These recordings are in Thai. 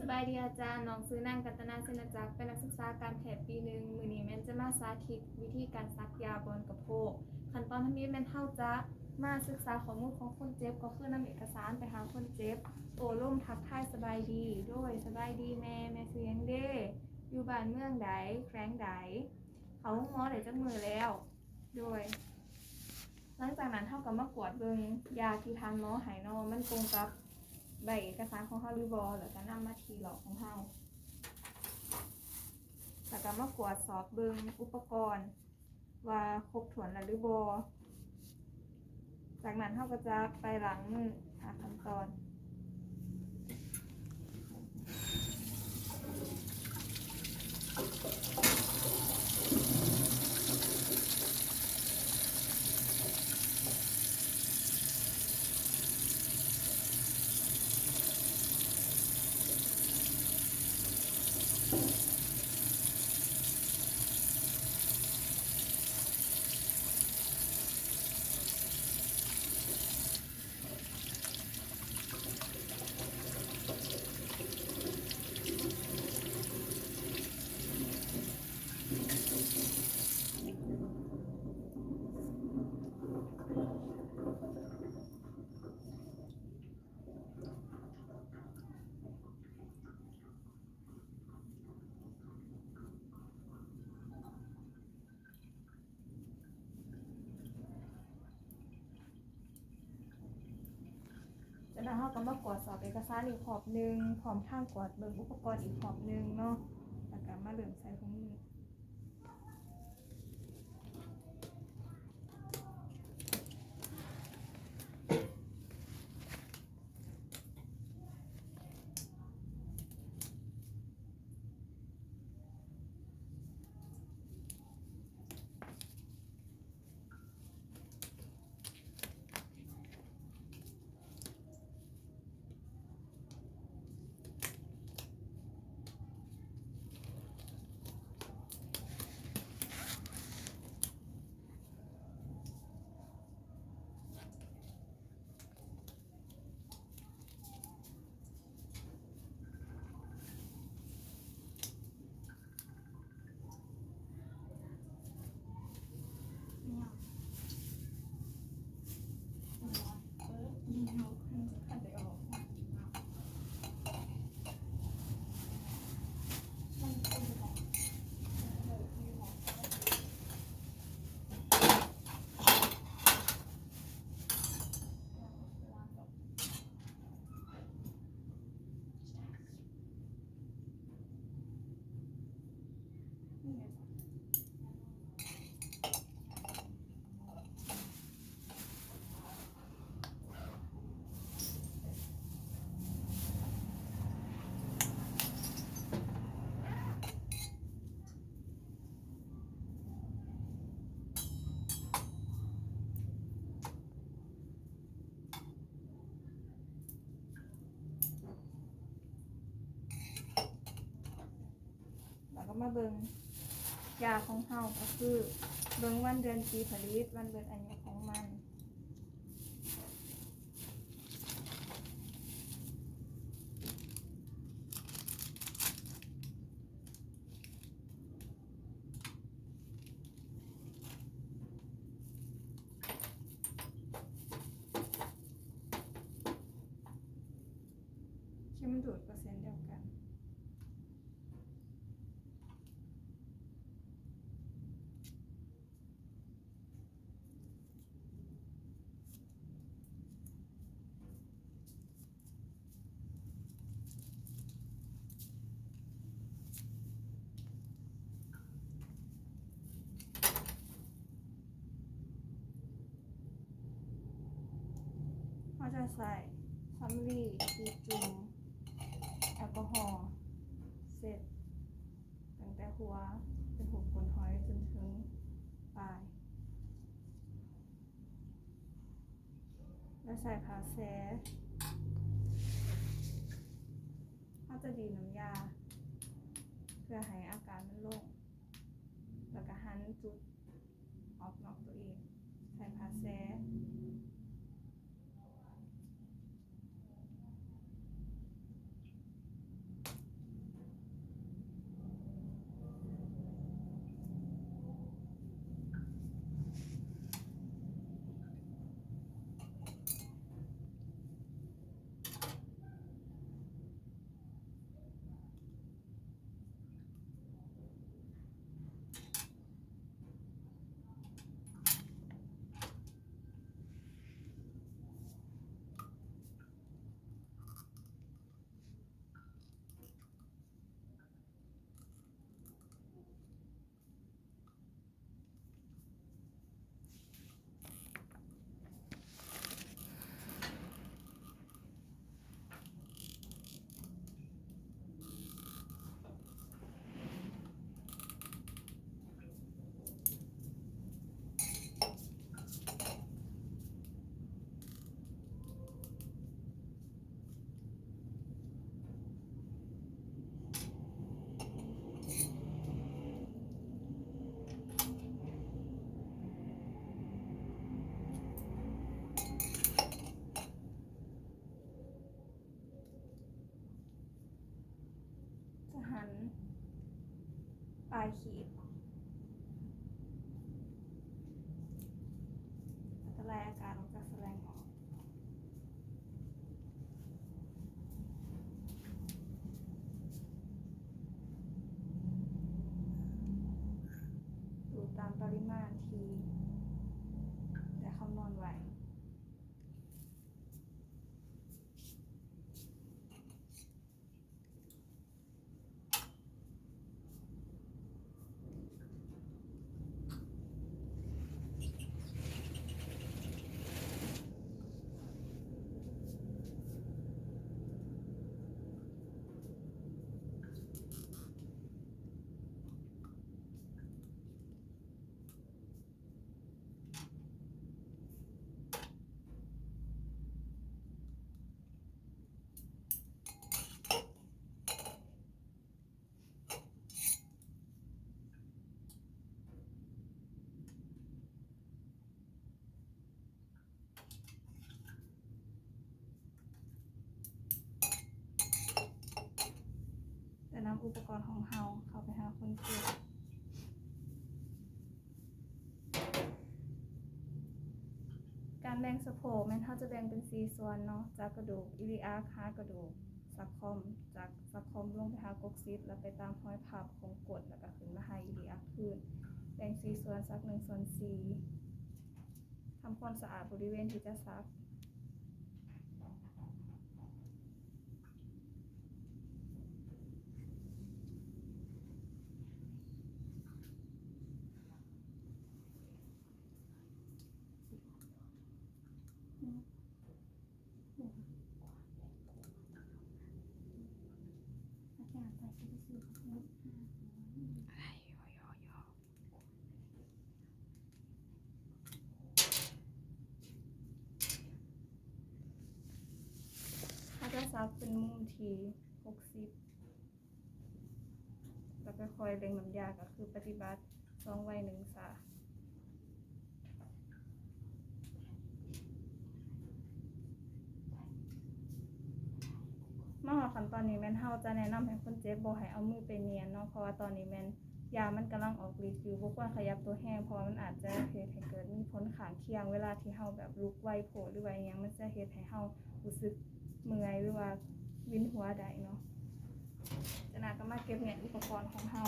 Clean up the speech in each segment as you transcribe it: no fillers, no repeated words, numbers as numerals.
สบายดีอาจารย์น้องซื้อนางกัตนาเสนจักรเป็นนักศึกษาการแพทย์ปีหนึ่งมือนี้แม่นจะมาสาธิตวิธีการซักยาบนกระโพกขั้นตอนทั้งนี้แม่นเท่าจะมาศึกษาข้อมูลของคนเจ็บก็คือนำเอกสารไปหาคนเจ็บโอ้ล่มทักทายสบายดีด้วยสบายดีแม่เสียงเด้อยู่บ้านเมืองใดแคว้งใดเขาหมอได้จักมือแล้วด้วยหลังจากนั้นเท่ากับมากวดเบิ่งยาที่ทานหมอหายนอมันตรงกับใบเอกสารของเฮาหรือบอแล้วก็นำมาทีหลอกของเฮาแล้วก็มากวดสอบเบิ่งอุปกรณ์ว่าครบถ้วนแล้วหรือบอจากนั้นเฮาก็จะไปล้างมือหาขั้นตอนจากนั้นเฮาก็มากวดสอบเอกสารอีกขอบหนึ่งพร้อมทั้งกวดเบิ่งอุปกรณ์อีกขอบหนึ่งเนาะแล้วก็มาเริ่มใส่ถุงมือแล้วก็มาเบิ่งยาของเฮาก็คือเบิ่งวันเดือนปีผลิตวันเบิดอายุของมันที่มันดูดเปอร์เซ็นต์เดียวกันเขาจะใส่ซัมลีทีจุ่มแอลกอฮอล์เสร็จตั้งแต่หัวเป็นหุบขนหอยจนถึงปลายแล้วใส่ผ้าแซ้เขาจะดีน้ำยาเพื่อให้อาการมันลงแล้วก็หันจุดออกนอกตัวเองใส่ผ้าแซ้ ส จะหันปลายขีดแล้วก็ไล่อากาศออกจากแสลงออกดูตามปริมาณที่ได้คำนวณไว้นำอุปกรณ์ของเราเข้าไปหาคนเจ็บการแบ่งสะโพกแม่นเขาจะแบ่งเป็น4ส่วนเนาะจากกระดูกอิลิอาคากระดูกซักคอมจากซักคอมลงไปหากกซิดแล้วไปตามห้อยพับของกดแล้วก็ขึ้นมาหาอิลิอาคืนแบ่ง4ส่วนซัก1/4ทำความสะอาดบริเวณที่จะซักถ้าจะซักเป็นมุมที่60แล้วก็คอยเล็งน้ำยาก็คือปฏิบัติ2 ไว้ 1 สามาหอขั้นตอนนี้แม่นเฮาจะแนะนำให้คนเจ็บบ่ให้เอามือไปเนียนเนาะเพราะว่าตอนนี้แม่นยามันกำลังออกฤทธิ์อยู่บ่ควรขยับตัวแห้งเพราะว่ามันอาจจะเฮ็ดให้เกิดมีผลข้างเคียงเวลาที่เฮาแบบลุกไวโผหรือว่าอิหยังมันจะเฮ็ดให้เฮารู้สึกเมื่อยหรือว่าวินหัวได้เนาะจากนั้นก็มาเก็บเนี่ยอุปกรณ์ของเฮา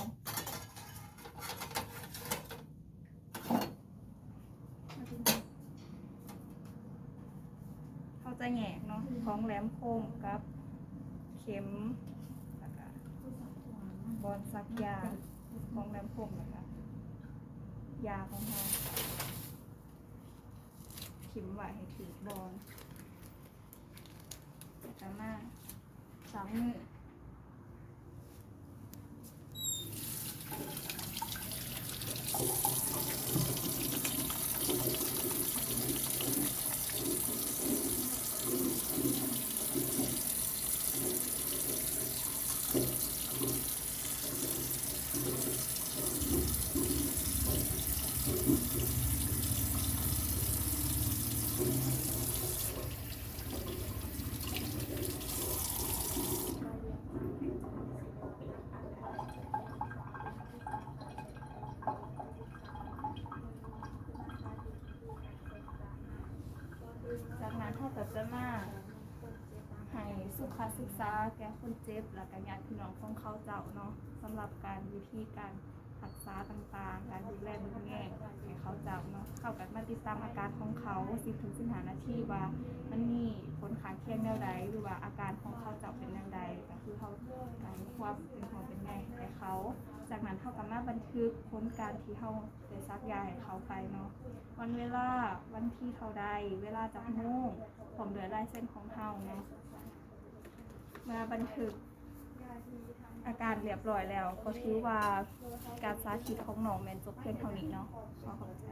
เขาจะแยกเนาะของแหลมคมกับเข็มแล้วก็บอลซักยาของแหลมคมนะคะยาของเราขิมไว้ให้ถือบอลแต่มา3 มือจากนั้นเขาก็จะมาให้สุขศึกษาแก่คนเจ็บและก็ญาติพี่น้องของเขาเจ้าเนาะสำหรับการวิธีการรักษาต่างๆการดูแลเบื้องแง่ให้เขาเจ้าเนาะเข้ากับมาติดตามอาการของเขา10-15 นาทีว่ามันมีผลข้างเคียงแนวใดหรือว่าอาการของเขาเจ้าเป็นแนวใดก็คือเขาการความเป็นของเป็นไงให้เขาจากนั้นเขาก็มาบันทึกผลการที่เขาได้ซักยาให้เขาไปเนาะวันเวลาวันที่เท่าใดเวลาจากโมงผมเหลือลายเส้นของเขาเนาะมาบันทึกอาการเรียบร้อยแล้วก็ถือว่าการสาธิตของน้องแม่นจบเพียงเท่านี้เนาะขอขอบใจ